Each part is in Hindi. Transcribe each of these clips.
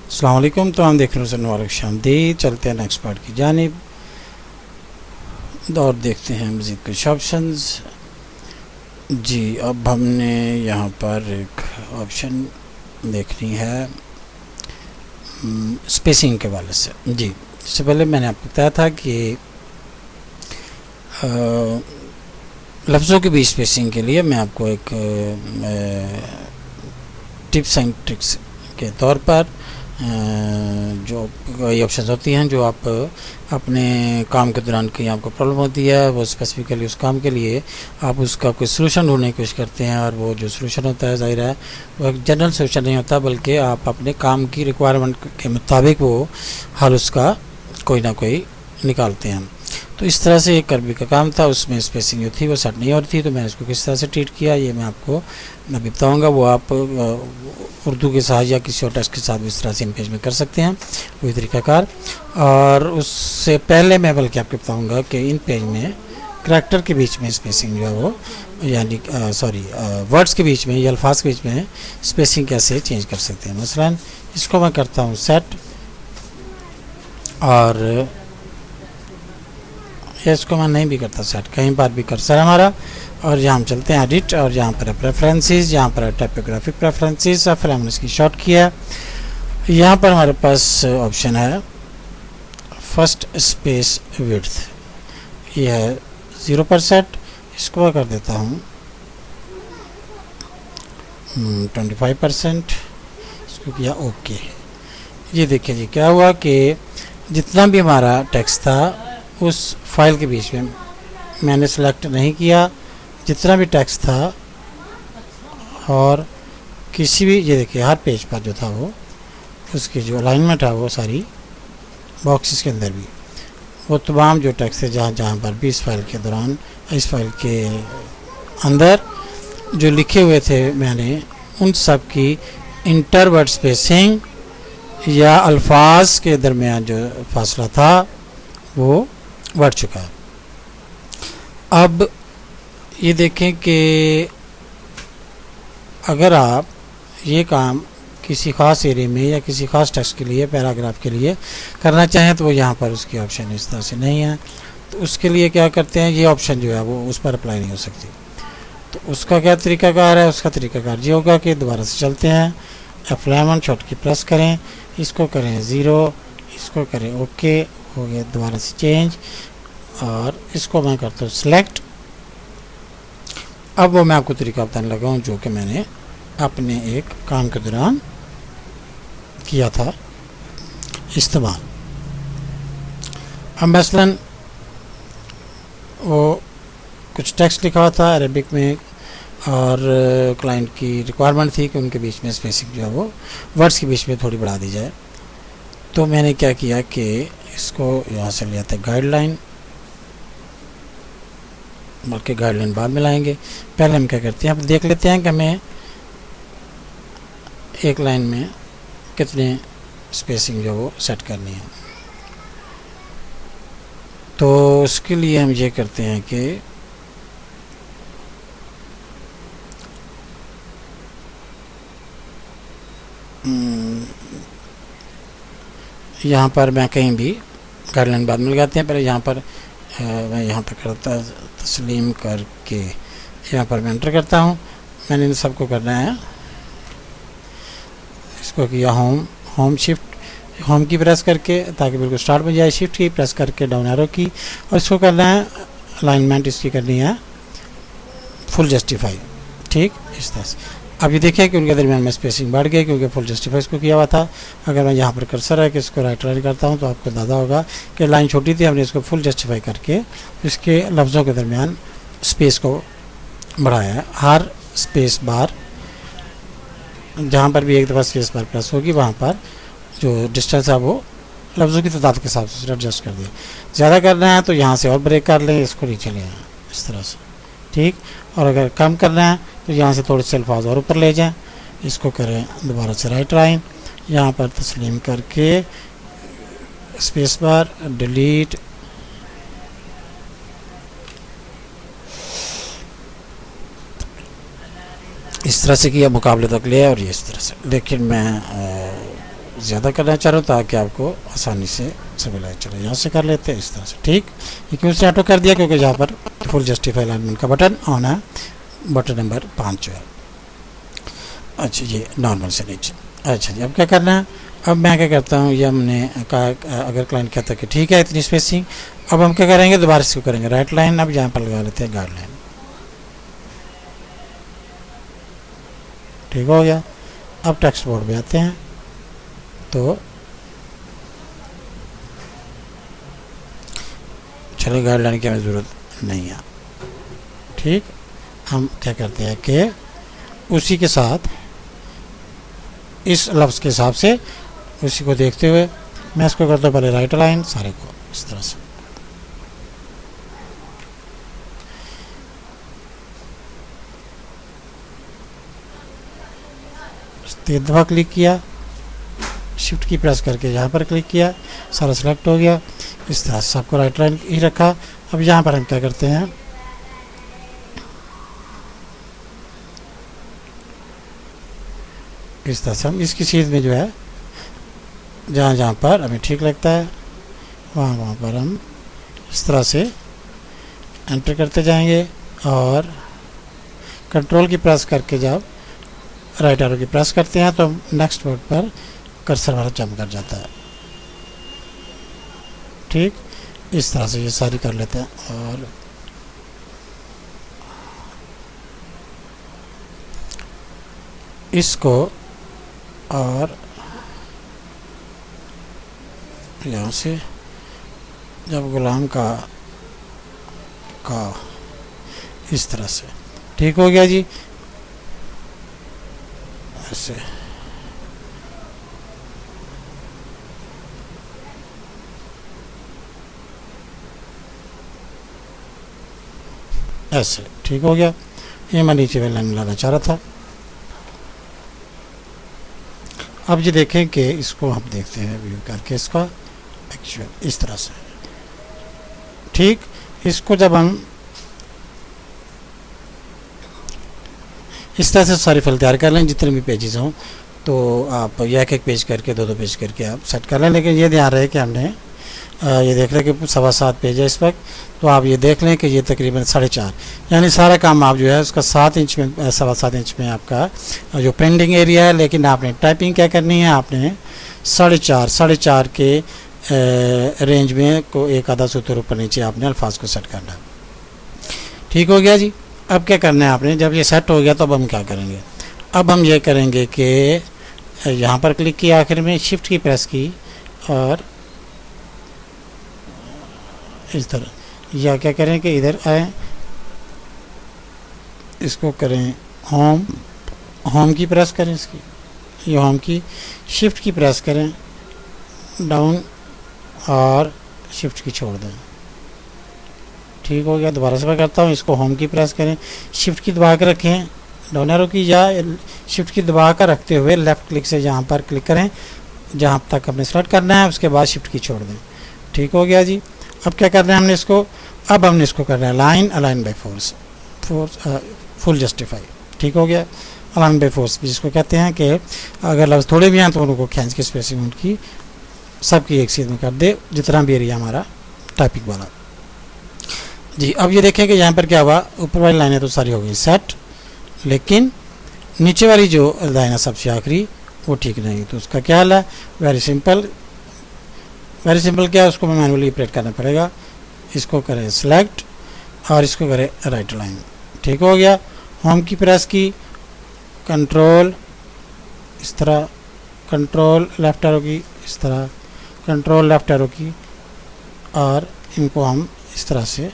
अस्सलाम वालेकुम। तो हम देख रहे हैं मुबारक शामदीद। चलते हैं नेक्स्ट पार्ट की जानिब और देखते हैं मज़ीद कुछ ऑप्शंस। जी, अब हमने यहाँ पर एक ऑप्शन देखनी है स्पेसिंग के वाले से। जी, इससे पहले मैंने आपको बताया था कि लफ्ज़ों के बीच स्पेसिंग के लिए मैं आपको एक टिप्स एंड ट्रिक्स के तौर पर जो ये ऑप्शन होती हैं जो आप अपने काम के दौरान कहीं आपको प्रॉब्लम होती है, वो स्पेसिफिकली उस काम के लिए आप उसका कोई सलूशन ढूंढने की कोशिश करते हैं, और वो जो सलूशन होता है ज़ाहिर है वो एक जनरल सलूशन नहीं होता, बल्कि आप अपने काम की रिक्वायरमेंट के मुताबिक वो हल उसका कोई ना कोई निकालते हैं। तो इस तरह से एक अरबी का काम था, उसमें स्पेसिंग जो थी वो सेट नहीं हो रही थी, तो मैंने इसको किस तरह से ट्रीट किया ये मैं आपको अभी बताऊँगा। वो आप उर्दू के साथ या किसी और टेक्स्ट के साथ भी इस तरह से इन पेज में कर सकते हैं, वही तरीक़ाकार। और उससे पहले मैं बल्कि आपको बताऊँगा कि इन पेज में करैक्टर के बीच में स्पेसिंग जो है वो यानी वर्ड्स के बीच में या अल्फाज के बीच में स्पेसिंग कैसे चेंज कर सकते हैं। मसलन इसको मैं करता हूँ सेट, और इसको मैं नहीं भी करता सेट, कहीं पर भी कर्सर हमारा, और यहाँ हम चलते हैं एडिट, और यहाँ पर प्रेफरेंसेस, यहाँ पर टाइपोग्राफिक प्रेफरेंसेस, और फिर हमने इसकी शॉर्ट किया। यहाँ पर हमारे पास ऑप्शन है फर्स्ट स्पेस विड्थ, ये है 0%, इसको मैं कर देता हूँ 25%, इसको किया ओके। ये देखिए जी क्या हुआ कि जितना भी हमारा टेक्स्ट था उस फाइल के बीच में मैंने सेलेक्ट नहीं किया, जितना भी टेक्स्ट था, और किसी भी ये देखिए हर पेज पर जो था वो उसकी जो अलाइनमेंट है वो सारी बॉक्सेस के अंदर भी वो तमाम जो टेक्स्ट है जहाँ जहाँ पर भी इस फाइल के दौरान इस फाइल के अंदर जो लिखे हुए थे मैंने उन सब की इंटरवर्ड स्पेसिंग या अल्फाज के दरमियान जो फासला था वो बढ़ चुका है। अब ये देखें कि अगर आप ये काम किसी ख़ास एरिया में या किसी ख़ास टेक्स्ट के लिए पैराग्राफ के लिए करना चाहें तो वो यहाँ पर उसकी ऑप्शन इस तरह से नहीं है, तो उसके लिए क्या करते हैं, ये ऑप्शन जो है वो उस पर अप्लाई नहीं हो सकती। तो उसका क्या तरीक़ाकार है, उसका तरीक़ाकार ये होगा कि दोबारा से चलते हैं, F11 शॉर्ट की प्रेस करें, इसको करें 0, इसको करें ओके, हो गया, दोबारा से चेंज, और इसको मैं करता हूँ सिलेक्ट। अब वो मैं आपको तरीका बताने लगा हूँ जो कि मैंने अपने एक काम के दौरान किया था इस्तेमाल। अब मसलन वो कुछ टेक्स्ट लिखा हुआ था अरबिक में, और क्लाइंट की रिक्वायरमेंट थी कि उनके बीच में स्पेसिंग जो है वो वर्ड्स के बीच में थोड़ी बढ़ा दी जाए। तो मैंने क्या किया कि इसको यहाँ से लिया था गाइडलाइन, बल्कि गाइडलाइन बाद में लाएंगे, पहले हम क्या करते हैं अब देख लेते हैं कि हमें एक लाइन में कितने स्पेसिंग जो वो सेट करनी है। तो उसके लिए हम ये करते हैं कि यहाँ पर मैं कहीं भी गाइडलाइन बाद में लगाते हैं, पहले यहाँ पर मैं यहाँ पर करता तस्लीम करके यहाँ पर मैं एंटर करता हूँ। मैंने इन सबको करना है, इसको किया होम शिफ्ट होम की प्रेस करके ताकि बिल्कुल स्टार्ट में जाए, शिफ्ट की प्रेस करके डाउन एरो की, और इसको करना है अलाइनमेंट इसकी करनी है फुल जस्टिफाई, ठीक इस तरह से। अब ये देखिए कि उनके दरमियान में स्पेसिंग बढ़ गई क्योंकि फुल जस्टिफाई इसको किया हुआ था। अगर मैं यहाँ पर कर्सर है कि इसको राइट करता हूँ तो आपको अंदाज़ा होगा कि लाइन छोटी थी, हमने इसको फुल जस्टिफाई करके इसके लफ्ज़ों के दरमियान स्पेस को बढ़ाया है। हर स्पेस बार जहाँ पर भी एक दफ़ा स्पेस बार प्रेस होगी वहाँ पर जो डिस्टेंस है वो लफ्ज़ों की तादाद के हिसाब से एडजस्ट कर दिया। ज़्यादा करना है तो यहाँ से और ब्रेक कर लें, इसको नीचे ले आएँ इस तरह से, ठीक। और अगर कम करना है तो यहाँ से थोड़े से अल्फाज और ऊपर ले जाएं, इसको करें दोबारा से राइट लाइन, यहाँ पर तस्लीम करके स्पेस बार डिलीट, इस तरह से किया मुकाबले तक ले, और ये इस तरह से। लेकिन मैं ज़्यादा करना चाह रहे हो ताकि आपको आसानी से सब लाइन चले, यहाँ से कर लेते हैं इस तरह से। ठीक, ये क्यों से ऑटो कर दिया, क्योंकि यहाँ पर फुल जस्टिफाई अलाइनमेंट का बटन ऑन है, बटन नंबर 5 जो है। अच्छा, ये नॉर्मल से नीचे। अच्छा जी, अब क्या करना है, अब मैं क्या करता हूँ, ये हमने कहा अगर क्लाइंट कहता है कि ठीक है इतनी स्पेसिंग, अब हम क्या करेंगे, दोबारा इसको करेंगे राइट लाइन। अब यहाँ पर लगा लेते हैं गाइडलाइन। ठीक हो गया। अब टेक्स्ट बोर्ड पे आते हैं, तो चलिए गाइडलाइन की हमें ज़रूरत नहीं है। ठीक, हम क्या करते हैं कि उसी के साथ इस लफ्ज़ के हिसाब से उसी को देखते हुए मैं इसको करता हूँ पहले राइट लाइन सारे को इस तरह से। 3 दफ़ा क्लिक किया, शिफ्ट की प्रेस करके यहाँ पर क्लिक किया, सारा सेलेक्ट हो गया। इस तरह से सबको राइट लाइन ही रखा। अब यहाँ पर हम क्या करते हैं, इस तरह से हम इसकी चीज़ में जो है जहाँ जहाँ पर हमें ठीक लगता है वहाँ वहाँ पर हम इस तरह से एंटर करते जाएंगे, और कंट्रोल की प्रेस करके जब राइट एरो की प्रेस करते हैं तो नेक्स्ट वर्ड पर कर्सर वाला जंप कर जाता है। ठीक, इस तरह से ये सारी कर लेते हैं। और इसको और यहाँ से जब गुलाम का इस तरह से ठीक हो गया जी। ऐसे ऐसे ठीक हो गया। ये मैं नीचे में लाइन मिलाना चाह रहा था। अब ये देखें कि इसको हम देखते हैं व्यू करके इसका एक्चुअल इस तरह से। ठीक, इसको जब हम इस तरह से सारी फाइल तैयार कर लें, जितने भी पेजेस हों, तो आप ये एक पेज करके 2-2 पेज करके आप सेट कर लें। लेकिन ये ध्यान रहे कि हमने ये देख लें कि 7.25 पेज है इस वक्त, तो आप ये देख लें कि ये तकरीबन 4.5, यानी सारा काम आप जो है उसका 7 इंच में 7.25 इंच में आपका जो प्रिंटिंग एरिया है। लेकिन आपने टाइपिंग क्या करनी है, आपने 4.5 के रेंज में को एक आधा सूत्र ऊपर नीचे आपने अल्फाज को सेट करना है। ठीक हो गया जी। अब क्या करना है आपने, जब ये सेट हो गया तो अब हम क्या करेंगे, अब हम ये करेंगे कि यहाँ पर क्लिक किया, आखिर में शिफ्ट की प्रेस की, और इस तरह या क्या करें कि इधर आए, इसको करें होम की प्रेस करें, इसकी ये होम की शिफ्ट की प्रेस करें डाउन और शिफ्ट की छोड़ दें। ठीक हो गया। दोबारा से मैं करता हूँ, इसको होम की प्रेस करें, शिफ्ट की दबा कर रखें डाउन एरो की, या शिफ्ट की दबा कर रखते हुए लेफ़्ट क्लिक से यहाँ पर क्लिक करें जहाँ तक हमने सेलेक्ट करना है, उसके बाद शिफ्ट की छोड़ दें। ठीक हो गया जी। अब क्या करना है हमने इसको, अब हमने इसको करना है line align by force full justify. ठीक हो गया। अलाइन बाय फोर्स जिसको कहते हैं कि अगर लफ्ज़ थोड़े भी हैं तो उनको खींच के स्पेसिंग उनकी सबकी एक सीध में कर दे, जितना भी एरिया हमारा टाइपिंग वाला जी। अब ये देखें कि यहाँ पर क्या हुआ, ऊपर वाली लाइनें तो सारी हो गई सेट, लेकिन नीचे वाली जो लाइन है सबसे आखिरी वो ठीक नहीं। तो उसका क्या हाल है, वेरी सिंपल क्या है, उसको मैनुअली ऑपरेट करना पड़ेगा। इसको करें सेलेक्ट और इसको करें राइट लाइन। ठीक हो गया। होम की प्रेस की, कंट्रोल इस तरह, कंट्रोल लेफ्ट एरो की इस तरह, कंट्रोल लेफ्ट एरो की, और इनको हम इस तरह से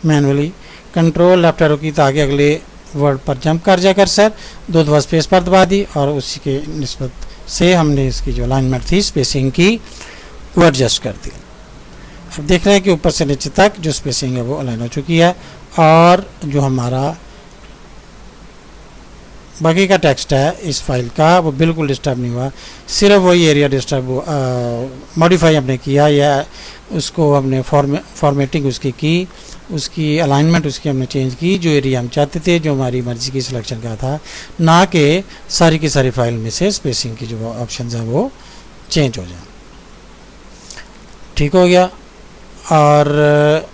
मैनुअली कंट्रोल लेफ्ट एरो की ताकि अगले वर्ड पर जंप कर जाए कर्सर, 2 दफ़ा स्पेस पर दबा दी, और उसी के निस्बत से हमने इसकी जो अलाइनमेंट थी स्पेसिंग की वो एडजस्ट कर दी। अब देख रहे हैं कि ऊपर से नीचे तक जो स्पेसिंग है वो अलाइन हो चुकी है, और जो हमारा बाकी का टेक्स्ट है इस फाइल का वो बिल्कुल डिस्टर्ब नहीं हुआ। सिर्फ वही एरिया डिस्टर्ब मॉडिफाई हमने किया, या उसको हमने फॉर्मेटिंग उसकी की, उसकी अलाइनमेंट उसकी हमने चेंज की, जो एरिया हम चाहते थे, जो हमारी मर्जी की सिलेक्शन का था, ना कि सारी की सारी फाइल में से स्पेसिंग की जो ऑप्शंस हैं वो चेंज हो जाए। ठीक हो गया। और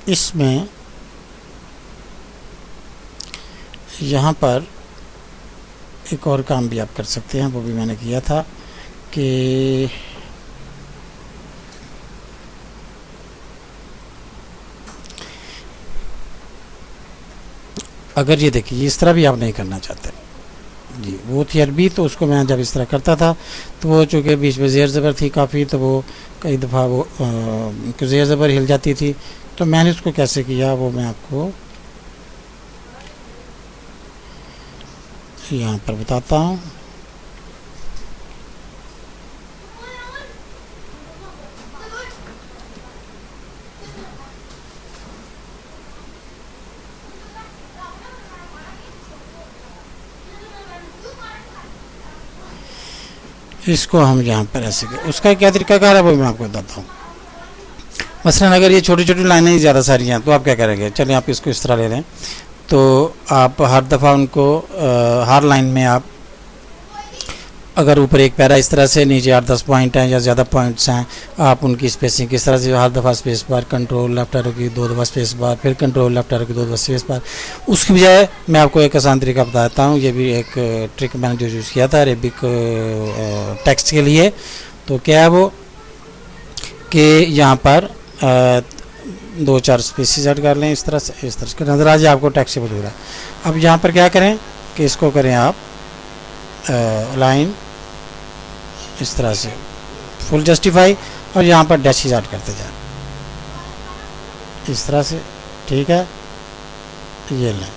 इसमें यहाँ पर एक और काम भी आप कर सकते हैं, वो भी मैंने किया था कि अगर ये देखिए इस तरह भी आप नहीं करना चाहते जी, वो थी अरबी, तो उसको मैं जब इस तरह करता था तो वो चूँकि बीच में ज़ेर ज़बर थी काफ़ी, तो वो कई दफ़ा वो ज़ेर ज़बर हिल जाती थी। तो मैंने उसको कैसे किया वो मैं आपको यहाँ पर बताता हूँ। इसको हम यहाँ पर ऐसे उसका क्या तरीकाकार है वो मैं आपको बताता हूँ। मसलन अगर ये छोटी छोटी लाइनें ही ज़्यादा सारी हैं तो आप क्या करेंगे, चलिए आप इसको इस तरह ले लें, तो आप हर दफ़ा उनको हर लाइन में आप अगर ऊपर एक पैरा इस तरह से, नीचे 8-10 पॉइंट हैं या ज़्यादा पॉइंट्स हैं, आप उनकी स्पेसिंग किस तरह से, हर दफ़ा space bar, control left arrow की 2 दफ़ा स्पेस बार, फिर कंट्रोल लेफ्ट एरो की 2 दफ़ा स्पेस बार। उसकी बजाय मैं आपको एक आसान तरीका बताता हूँ, ये भी एक ट्रिक मैंने जो यूज़ किया था अरेबिक टेक्स्ट के लिए। तो क्या है वो कि यहाँ पर 2-4 स्पेसिस ऐड कर लें इस तरह से नज़र आ जाए आपको टेक्स्ट से दूर है। अब यहाँ पर क्या करें कि इसको करें आप लाइन इस तरह से फुल जस्टिफाई, और यहाँ पर डैशेस ऐड करते जाए इस तरह से। ठीक है, ये लें,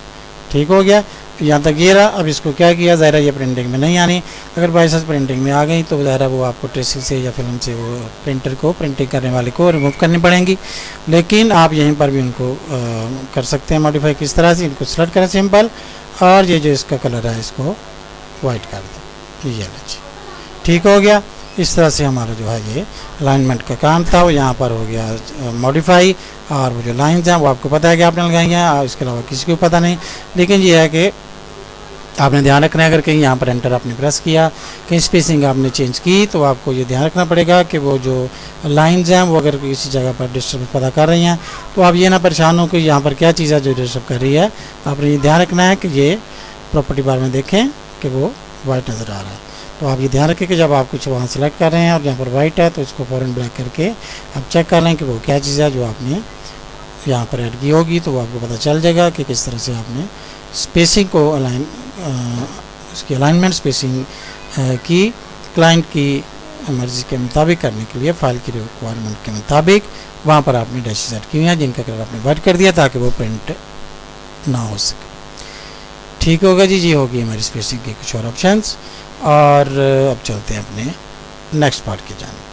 ठीक हो गया, यहाँ तक ये रहा। अब इसको क्या किया, ज़ाहिर ये प्रिंटिंग में नहीं आनी, अगर बाई चांस प्रिंटिंग में आ गई तो ज़ाहिर वो आपको ट्रेसिंग से या फिल्म से वो प्रिंटर को, प्रिंटिंग करने वाले को रिमूव करनी पड़ेंगी। लेकिन आप यहीं पर भी उनको कर सकते हैं मॉडिफाई। किस तरह से, इनको सेलेक्ट करें सिंपल, और ये जो इसका कलर है इसको वाइट कर दें, ये जी, ठीक हो गया। इस तरह से हमारा जो है ये अलाइनमेंट का काम था वो यहाँ पर हो गया मॉडिफाई। और वो जो लाइंस हैं वो आपको पता है कि आपने लगाई हैं, इसके अलावा किसी को पता नहीं। लेकिन ये है कि आपने ध्यान रखना है, अगर कहीं यहाँ पर एंटर आपने प्रेस किया, कहीं स्पेसिंग आपने चेंज की, तो आपको ये ध्यान रखना पड़ेगा कि वो जो लाइंस हैं वो अगर किसी जगह पर डिस्टर्ब पैदा कर रही हैं तो आप ये ना परेशान हो कि यहाँ पर क्या चीज़ है जो डिस्टर्ब कर रही है। आपने ये ध्यान रखना है कि ये प्रॉपर्टी बार में देखें कि वो वाइट नज़र आ रहा है। तो आप ये ध्यान रखें कि जब आप कुछ वहाँ सेलेक्ट कर रहे हैं और यहाँ पर वाइट है तो इसको फ़ौरन ब्लैक करके आप चेक कर लें कि वो क्या चीज़ है जो आपने यहाँ पर ऐड की होगी, तो वो आपको पता चल जाएगा कि किस तरह से आपने स्पेसिंग को उसकी अलाइनमेंट स्पेसिंग की क्लाइंट की मर्ज़ी के मुताबिक करने के लिए, फाइल की रिक्वायरमेंट के मुताबिक वहाँ पर आपने डैशेस ऐड की हुई हैं जिनका कलर आपने वाइट कर दिया ताकि वो प्रिंट ना हो सके। ठीक होगा जी, जी होगी हमारी स्पेसिंग के कुछ और ऑप्शंस। और अब चलते हैं अपने नेक्स्ट पार्ट की जानिब।